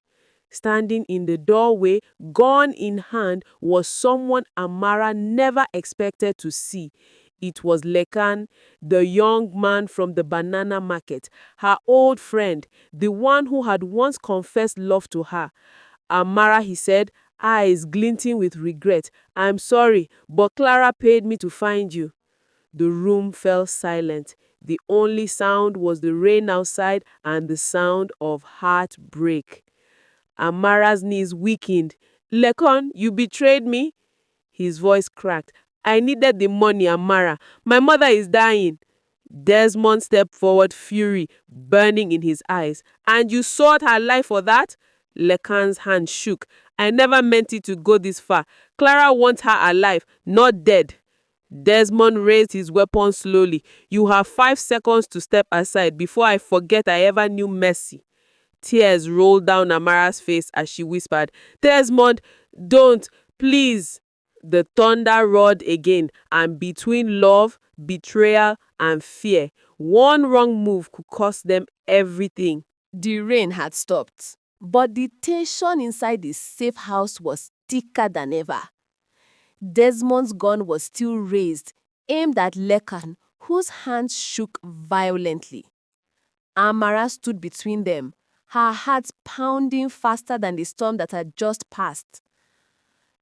Standing in the doorway, gun in hand, was someone Amara never expected to see. It was Lekan, the young man from the banana market, her old friend, the one who had once confessed love to her. "Amara," he said, eyes glinting with regret, "I'm sorry, but Clara paid me to find you." The room fell silent. The only sound was the rain outside and the sound of heartbreak. Amara's knees weakened. "Lekon, you betrayed me?" His voice cracked. "I needed the money, Amara. My mother is dying." Desmond stepped forward, fury burning in his eyes. "And you sold her life for that?" Lekan's hand shook. "I never meant it to go this far. Clara wants her alive, not dead." Desmond raised his weapon slowly. "You have 5 seconds to step aside before I forget I ever knew mercy." Tears rolled down Amara's face as she whispered, "Desmond, don't, please." The thunder roared again, and between love, betrayal, and fear, one wrong move could cost them everything. The rain had stopped, but the tension inside the safe house was thicker than ever. Desmond's gun was still raised, aimed at Lekan, whose hands shook violently. Amara stood between them, her heart pounding faster than the storm that had just passed.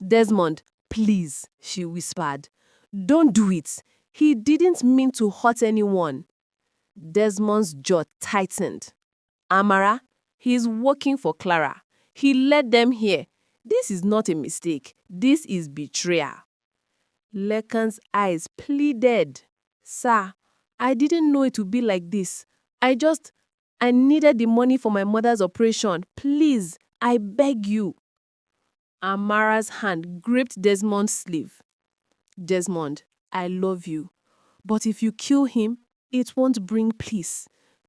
"Desmond, please," she whispered. "Don't do it. He didn't mean to hurt anyone." Desmond's jaw tightened. "Amara, he's working for Clara. He led them here. This is not a mistake. This is betrayal." Lekan's eyes pleaded. "Sir, I didn't know it would be like this. I needed the money for my mother's operation. Please, I beg you." Amara's hand gripped Desmond's sleeve. "Desmond, I love you. But if you kill him, it won't bring peace.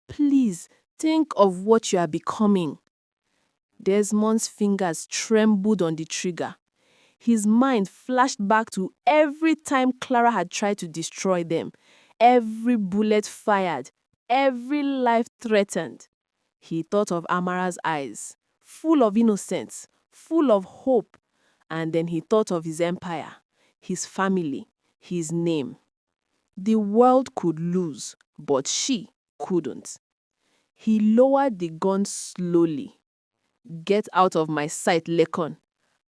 Please, think of what you are becoming." Desmond's fingers trembled on the trigger. His mind flashed back to every time Clara had tried to destroy them, every bullet fired, every life threatened. He thought of Amara's eyes, full of innocence, full of hope, and then he thought of his empire, his family, his name. The world could lose, but she couldn't. He lowered the gun slowly. "Get out of my sight, Lekon,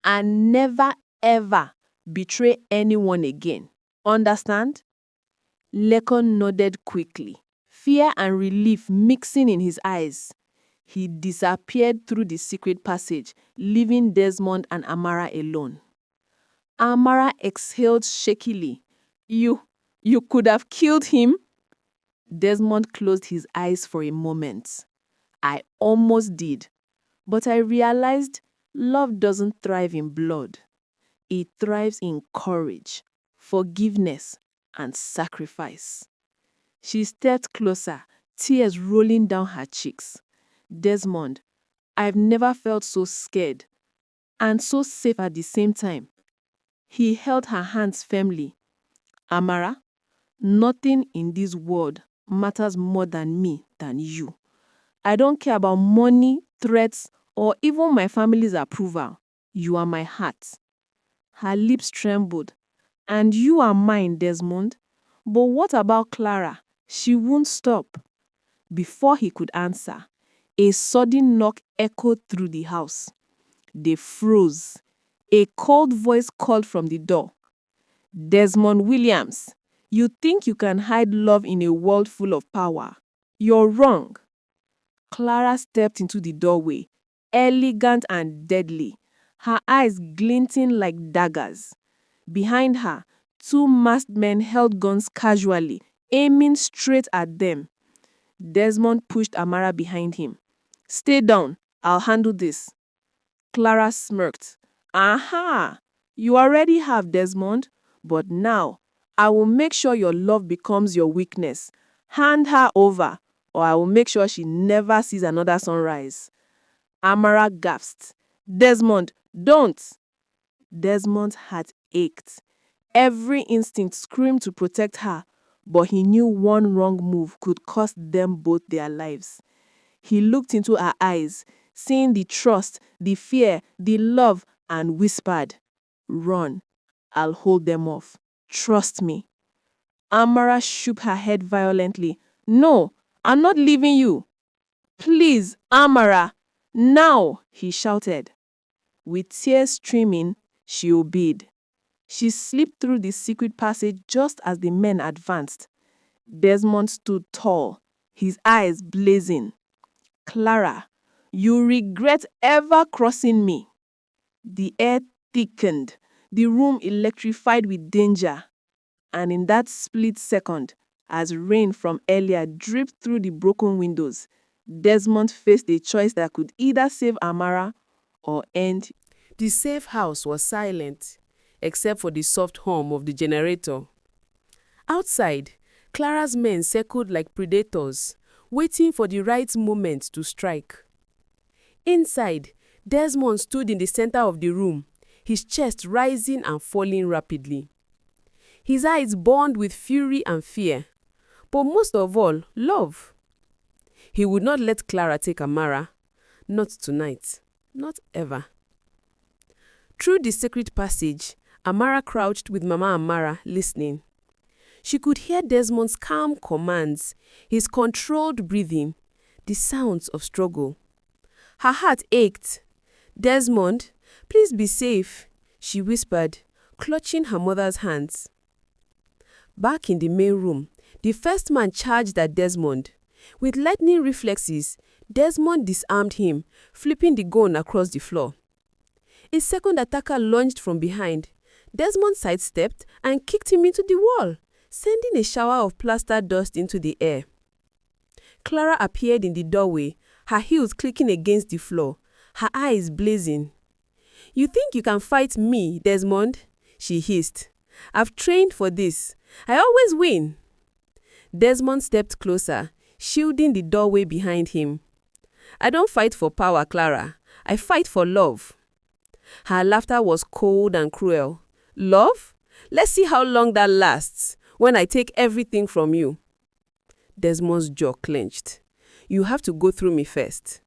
and never ever betray anyone again. Understand?" Lekon nodded quickly, fear and relief mixing in his eyes. He disappeared through the secret passage, leaving Desmond and Amara alone. Amara exhaled shakily. You could have killed him?" Desmond closed his eyes for a moment. "I almost did, but I realized love doesn't thrive in blood. It thrives in courage, forgiveness, and sacrifice." She stepped closer, tears rolling down her cheeks. "Desmond, I've never felt so scared and so safe at the same time." He held her hands firmly. "Amara, nothing in this world matters more than me than you. I don't care about money, threats, or even my family's approval. You are my heart." Her lips trembled. "And you are mine, Desmond. But what about Clara? She won't stop." Before he could answer, a sudden knock echoed through the house. They froze. A cold voice called from the door. Desmond Williams, you think you can hide love in a world full of power? You're wrong. Clara stepped into the doorway, elegant and deadly, her eyes glinting like daggers. Behind her, two masked men held guns casually, aiming straight at them. Desmond pushed Amara behind him. Stay down, I'll handle this. Clara smirked. Aha! You already have, Desmond, but now I will make sure your love becomes your weakness. Hand her over, or I will make sure she never sees another sunrise. Amara gasped. Desmond, don't! Desmond's heart ached. Every instinct screamed to protect her, but he knew one wrong move could cost them both their lives. He looked into her eyes, seeing the trust, the fear, the love, and whispered, Run. I'll hold them off. Trust me. Amara shook her head violently. No, I'm not leaving you. Please, Amara. Now, he shouted. With tears streaming, she obeyed. She slipped through the secret passage just as the men advanced. Desmond stood tall, his eyes blazing. Clara, you regret ever crossing me. The air thickened, the room electrified with danger. And in that split second, as rain from earlier dripped through the broken windows, Desmond faced a choice that could either save Amara or end. The safe house was silent, except for the soft hum of the generator. Outside, Clara's men circled like predators, waiting for the right moment to strike. Inside, Desmond stood in the center of the room, his chest rising and falling rapidly. His eyes burned with fury and fear, but most of all, love. He would not let Clara take Amara. Not tonight. Not ever. Through the secret passage, Amara crouched with Mama Amara, listening. She could hear Desmond's calm commands, his controlled breathing, the sounds of struggle. Her heart ached. Desmond, please be safe, she whispered, clutching her mother's hands. Back in the main room, the first man charged at Desmond. With lightning reflexes, Desmond disarmed him, flipping the gun across the floor. A second attacker lunged from behind. Desmond sidestepped and kicked him into the wall, sending a shower of plaster dust into the air. Clara appeared in the doorway, her heels clicking against the floor, her eyes blazing. You think you can fight me, Desmond? She hissed. I've trained for this. I always win. Desmond stepped closer, shielding the doorway behind him. I don't fight for power, Clara. I fight for love. Her laughter was cold and cruel. Love? Let's see how long that lasts, when I take everything from you. Desmond's jaw clenched. You have to go through me first.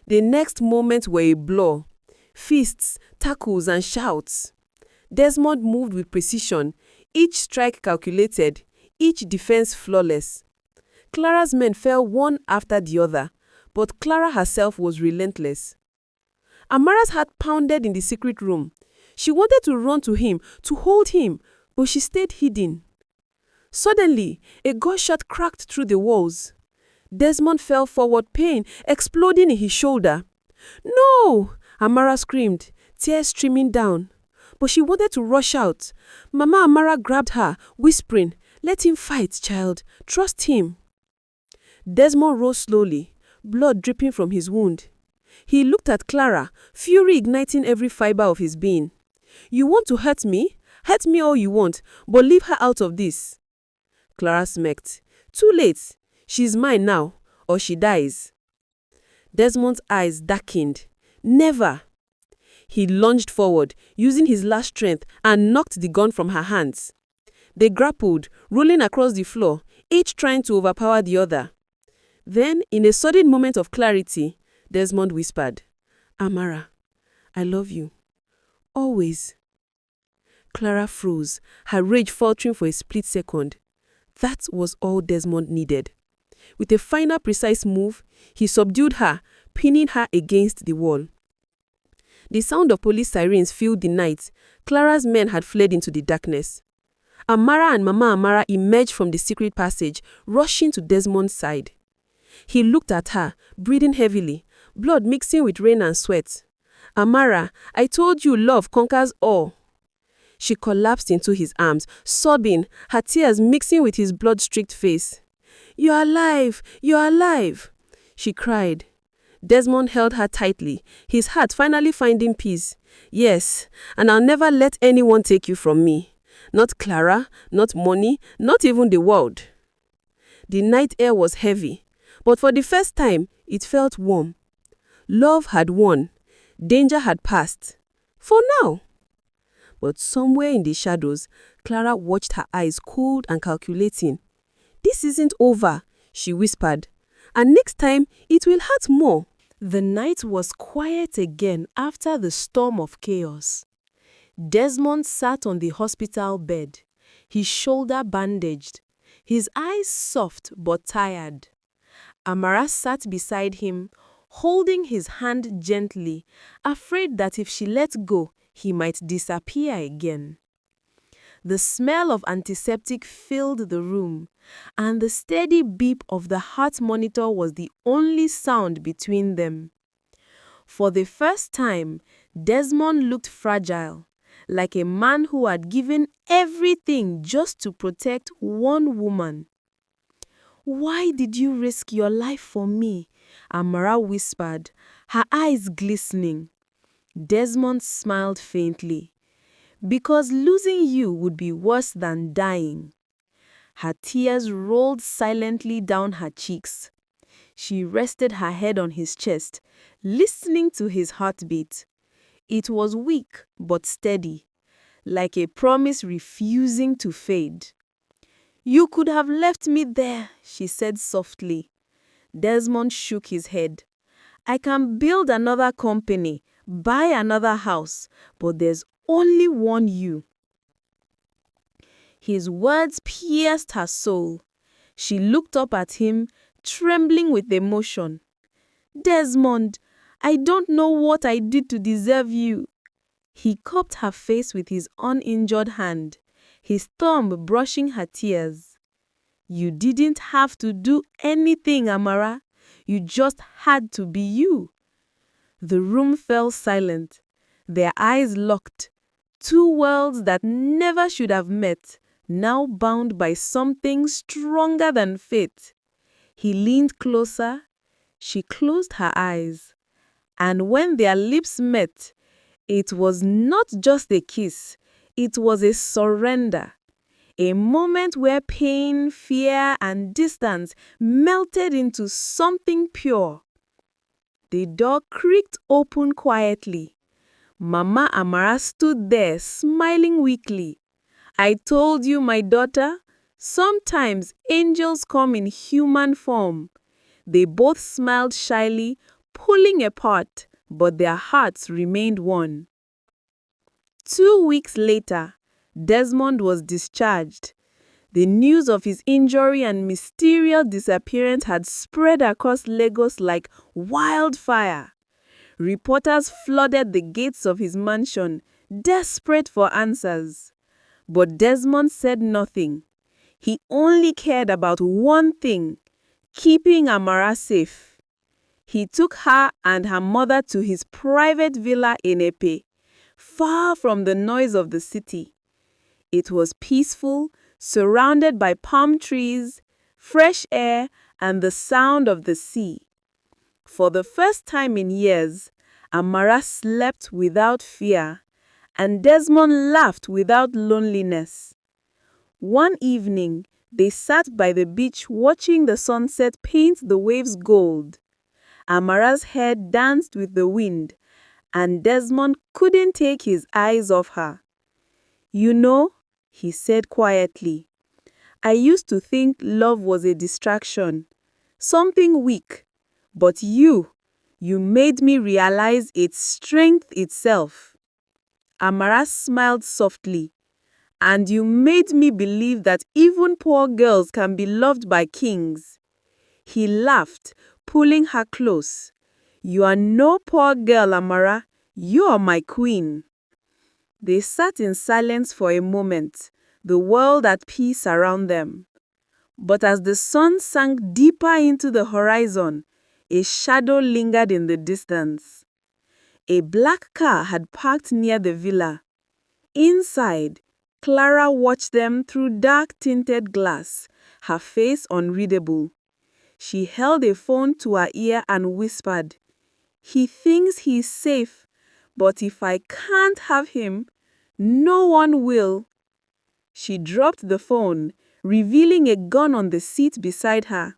The next moments were a blur. Fists, tackles, and shouts. Desmond moved with precision, each strike calculated, each defense flawless. Clara's men fell one after the other, but Clara herself was relentless. Amara's heart pounded in the secret room. She wanted to run to him, to hold him, but she stayed hidden. Suddenly, a gunshot cracked through the walls. Desmond fell forward, pain exploding in his shoulder. No! Amara screamed, tears streaming down. But she wanted to rush out. Mama Amara grabbed her, whispering, Let him fight, child. Trust him. Desmond rose slowly, blood dripping from his wound. He looked at Clara, fury igniting every fiber of his being. You want to hurt me? Hurt me all you want, but leave her out of this. Clara smirked. Too late. She's mine now, or she dies. Desmond's eyes darkened. Never. He lunged forward, using his last strength, and knocked the gun from her hands. They grappled, rolling across the floor, each trying to overpower the other. Then, in a sudden moment of clarity, Desmond whispered, Amara, I love you. Always. Clara froze, her rage faltering for a split second. That was all Desmond needed. With a final precise move, he subdued her, pinning her against the wall. The sound of police sirens filled the night. Clara's men had fled into the darkness. Amara and Mama Amara emerged from the secret passage, rushing to Desmond's side. He looked at her, breathing heavily, blood mixing with rain and sweat. "Amara, I told you love conquers all." She collapsed into his arms, sobbing, her tears mixing with his blood-streaked face. "You're alive! You're alive!" she cried. Desmond held her tightly, his heart finally finding peace. "Yes, and I'll never let anyone take you from me. Not Clara, not money, not even the world." The night air was heavy, but for the first time, it felt warm. Love had won. Danger had passed. For now. But somewhere in the shadows, Clara watched, her eyes cold and calculating. "This isn't over," she whispered. "And next time, it will hurt more." The night was quiet again after the storm of chaos. Desmond sat on the hospital bed, his shoulder bandaged, his eyes soft but tired. Amara sat beside him, holding his hand gently, afraid that if she let go, he might disappear again. The smell of antiseptic filled the room, and the steady beep of the heart monitor was the only sound between them. For the first time, Desmond looked fragile, like a man who had given everything just to protect one woman. "Why did you risk your life for me?" Amara whispered, her eyes glistening. Desmond smiled faintly. "Because losing you would be worse than dying." Her tears rolled silently down her cheeks. She rested her head on his chest, listening to his heartbeat. It was weak but steady, like a promise refusing to fade. "You could have left me there," she said softly. Desmond shook his head. "I can build another company, buy another house, but there's only one you." His words pierced her soul. She looked up at him, trembling with emotion. "Desmond, I don't know what I did to deserve you." He cupped her face with his uninjured hand, his thumb brushing her tears. "You didn't have to do anything, Amara. You just had to be you." The room fell silent. Their eyes locked. Two worlds that never should have met, now bound by something stronger than fate. He leaned closer. She closed her eyes. And when their lips met, it was not just a kiss, it was a surrender. A moment where pain, fear, and distance melted into something pure. The door creaked open quietly. Mama Amara stood there, smiling weakly. "I told you, my daughter, sometimes angels come in human form." They both smiled shyly, pulling apart, but their hearts remained one. 2 weeks later, Desmond was discharged. The news of his injury and mysterious disappearance had spread across Lagos like wildfire. Reporters flooded the gates of his mansion, desperate for answers. But Desmond said nothing. He only cared about one thing: keeping Amara safe. He took her and her mother to his private villa in Epe, far from the noise of the city. It was peaceful, surrounded by palm trees, fresh air, and the sound of the sea. For the first time in years, Amara slept without fear, and Desmond laughed without loneliness. One evening, they sat by the beach watching the sunset paint the waves gold. Amara's head danced with the wind, and Desmond couldn't take his eyes off her. "You know," he said quietly, "I used to think love was a distraction, something weak, but you made me realize its strength itself." Amara smiled softly. "And you made me believe that even poor girls can be loved by kings." He laughed, pulling her close. "You are no poor girl, Amara. You're my queen." They sat in silence for a moment, the world at peace around them. But as the sun sank deeper into the horizon, a shadow lingered in the distance. A black car had parked near the villa. Inside, Clara watched them through dark-tinted glass, her face unreadable. She held a phone to her ear and whispered, "He thinks he's safe, but if I can't have him, no one will." She dropped the phone, revealing a gun on the seat beside her.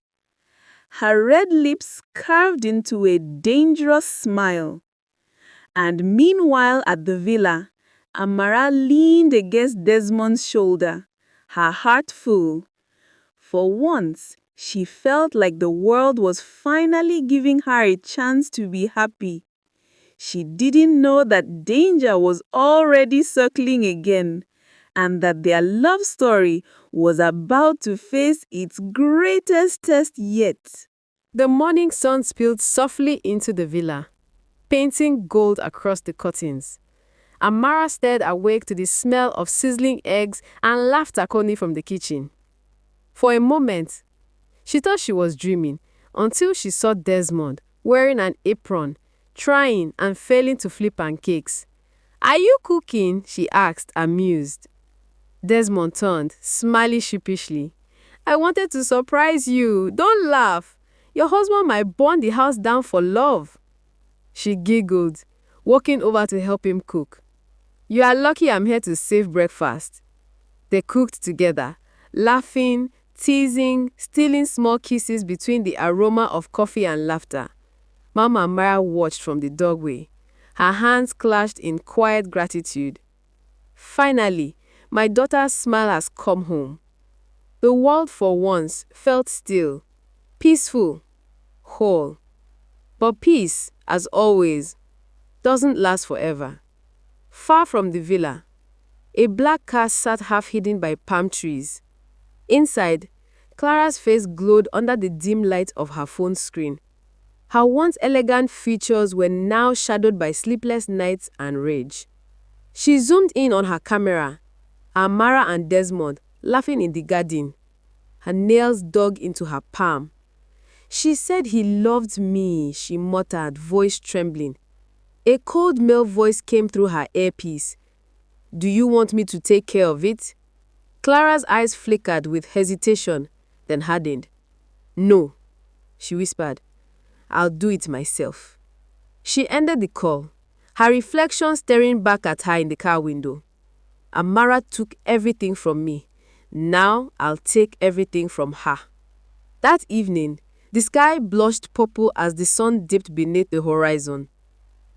Her red lips curved into a dangerous smile. And meanwhile at the villa, Amara leaned against Desmond's shoulder, her heart full. For once, she felt like the world was finally giving her a chance to be happy. She didn't know that danger was already circling again, and that their love story was about to face its greatest test yet. The morning sun spilled softly into the villa, painting gold across the curtains. Amara stared awake to the smell of sizzling eggs and laughter coming from the kitchen. For a moment, she thought she was dreaming until she saw Desmond wearing an apron, trying and failing to flip pancakes. "Are you cooking?" she asked, amused. Desmond turned, smiling sheepishly. "I wanted to surprise you. Don't laugh. Your husband might burn the house down for love." She giggled, walking over to help him cook. "You are lucky I'm here to save breakfast." They cooked together, laughing, teasing, stealing small kisses between the aroma of coffee and laughter. Mama Amara watched from the doorway, her hands clasped in quiet gratitude. "Finally, my daughter's smile has come home." The world for once felt still, peaceful, whole. But peace, as always, doesn't last forever. Far from the villa, a black car sat half hidden by palm trees. Inside, Clara's face glowed under the dim light of her phone screen. Her once elegant features were now shadowed by sleepless nights and rage. She zoomed in on her camera, Amara and Desmond laughing in the garden. Her nails dug into her palm. "She said he loved me," she muttered, voice trembling. A cold male voice came through her earpiece. "Do you want me to take care of it?" Clara's eyes flickered with hesitation, then hardened. "No," she whispered. "I'll do it myself." She ended the call, her reflection staring back at her in the car window. "Amara took everything from me. Now I'll take everything from her." That evening, the sky blushed purple as the sun dipped beneath the horizon.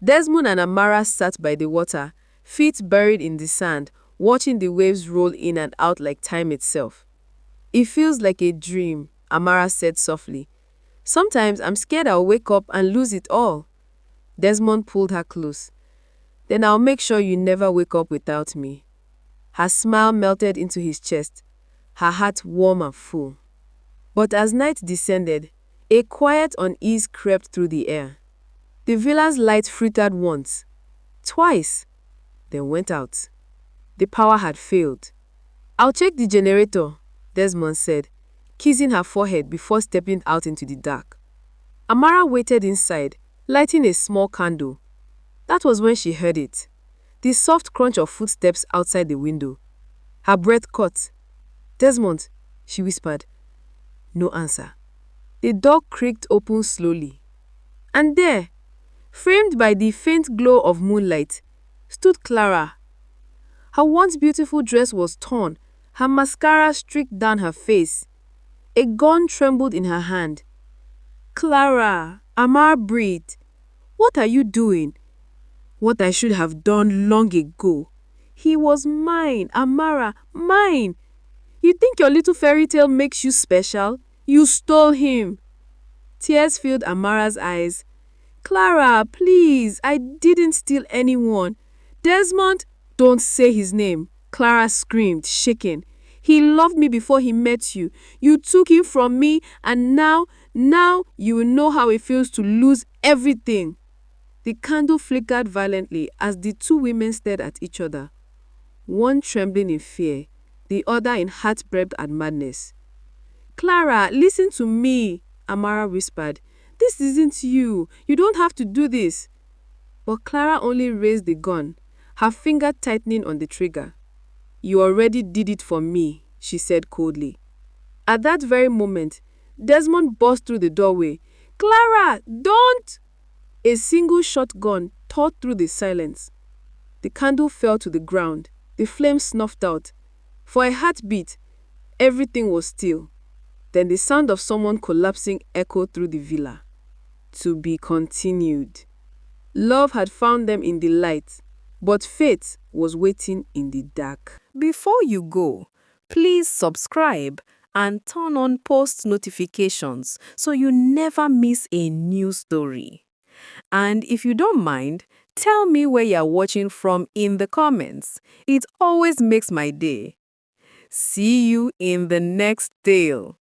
Desmond and Amara sat by the water, feet buried in the sand, watching the waves roll in and out like time itself. "It feels like a dream," Amara said softly. "Sometimes I'm scared I'll wake up and lose it all." Desmond pulled her close. "Then I'll make sure you never wake up without me." Her smile melted into his chest, her heart warm and full. But as night descended, a quiet unease crept through the air. The villa's light flickered once, twice, then went out. The power had failed. "I'll check the generator," Desmond said, kissing her forehead before stepping out into the dark. Amara waited inside, lighting a small candle. That was when she heard it, the soft crunch of footsteps outside the window. Her breath caught. "Desmond," she whispered. No answer. The door creaked open slowly. And there, framed by the faint glow of moonlight, stood Clara. Her once beautiful dress was torn, her mascara streaked down her face. A gun trembled in her hand. "Clara," Amara breathed. "What are you doing?" "What I should have done long ago. He was mine, Amara, mine. You think your little fairy tale makes you special? You stole him." Tears filled Amara's eyes. "Clara, please, I didn't steal anyone." "Desmond, don't say his name," Clara screamed, shaking. "He loved me before he met you. You took him from me, and now you will know how it feels to lose everything." The candle flickered violently as the two women stared at each other, one trembling in fear, the other in heartbreak and madness. "Clara, listen to me," Amara whispered. "This isn't you. You don't have to do this." But Clara only raised the gun, her finger tightening on the trigger. "You already did it for me," she said coldly. At that very moment, Desmond burst through the doorway. "Clara, don't!" A single shotgun tore through the silence. The candle fell to the ground, the flames snuffed out. For a heartbeat, everything was still. Then the sound of someone collapsing echoed through the villa. To be continued. Love had found them in the light, but fate was waiting in the dark. Before you go, please subscribe and turn on post notifications so you never miss a new story. And if you don't mind, tell me where you're watching from in the comments. It always makes my day. See you in the next tale.